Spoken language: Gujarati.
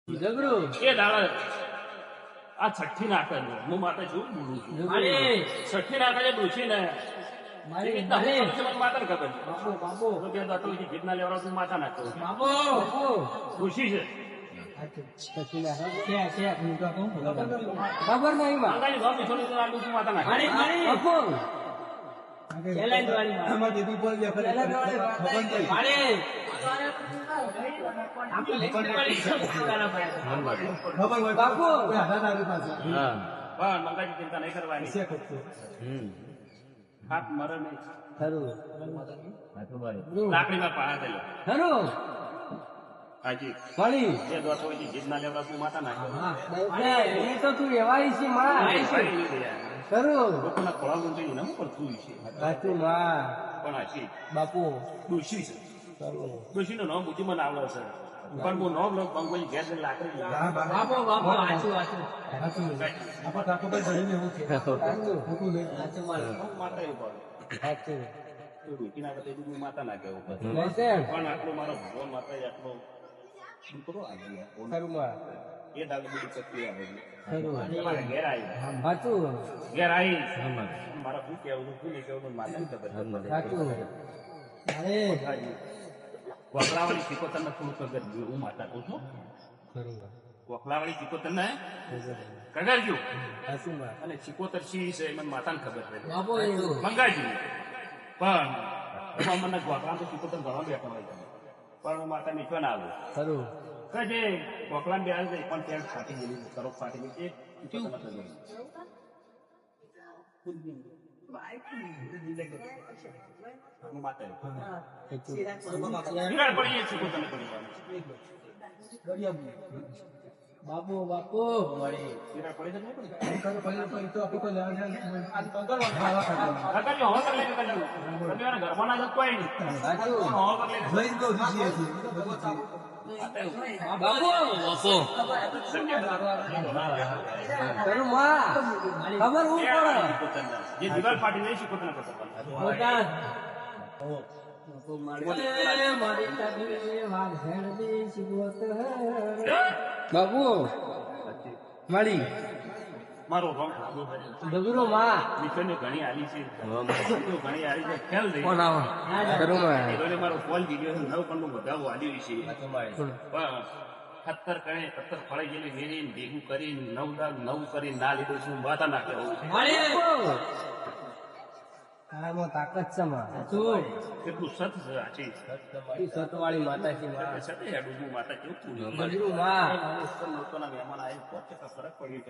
જબરું એ દાડા આ છઠ્ઠી નાટક હું માતા જોઉં બોલું છું છઠ્ઠી નાટકે ડોસી ને માતા ખબર જીતના લેવડા તું માતા નાખો ડોસી છે ખબર નહીં માતા નાખે મંગાજી ચિંતા નહીં કરવાની હાથ મરે નહીં લાકડીમાં પાણા થયેલો ખરું હાજી મળી એ દોસ્તો જીતના લેવડા તું માતા નાખો એ તો તું એવાય છે માં ખરું લોકોના ખોળા ઊંચી ન પડતું છે સાચું માં પણ હાચી બાપુ ડોશી છે ડોશી નું નામ બુદ્ધિ મને આવડે છે પણ હું નોમ લોક બંગોઈ ઘેર જઈને લાકડી બાપુ બાપુ સાચું માતા એવું સાચું ડોશી ના બધે માતા નાખે ઉપર પણ પણ આટલો મારો ભગવાન માતા આટલો છોકરો આવી એ દાદા બધી ચકલી આવે મારા ઘેર આવી સાચું ઘેર આવી મારા શું કેવું શું નહીં કેવું માતા ખબર સાચું અરે વકલાવાળી શીખો તમને થોડું કગર હું માતા કહું છું વકલાવાળી શીખો તમને કગરજો સાચું માં અને શીખોતર સી છે મને માતાને ખબર છે બાપુ મંગાજી પણ મને વકલા તો શીખોતર ઘણો બેઠો હોય પણ હું માતા મીઠવા ના આવું ખરું જે વકલા બે આવે પણ ત્યાં ફાટી ગયેલી તરફ ફાટી ગઈ બાપુ બાપુ ખબર હું જે દિવાલ ફાટી નહીં શીખો તને બાબુ મળી મારો ડબરો માં નીચે ઘણી આવી છે ઘણી આવી છે ખ્યાલ નહીં મારો ફોન દીધો 9 પણ બધા વાલી છે પણ 70 કરે 70 ફળે ગયેલી મેરી ભેગું કરી 9 કરી ના લીધું છું માતા નાખ્યો તાકાત છે કેટલું સત છે આછી સતવાળી માતા છે માતા કેવું લોકોના મહેમાન આવે ફરક પડી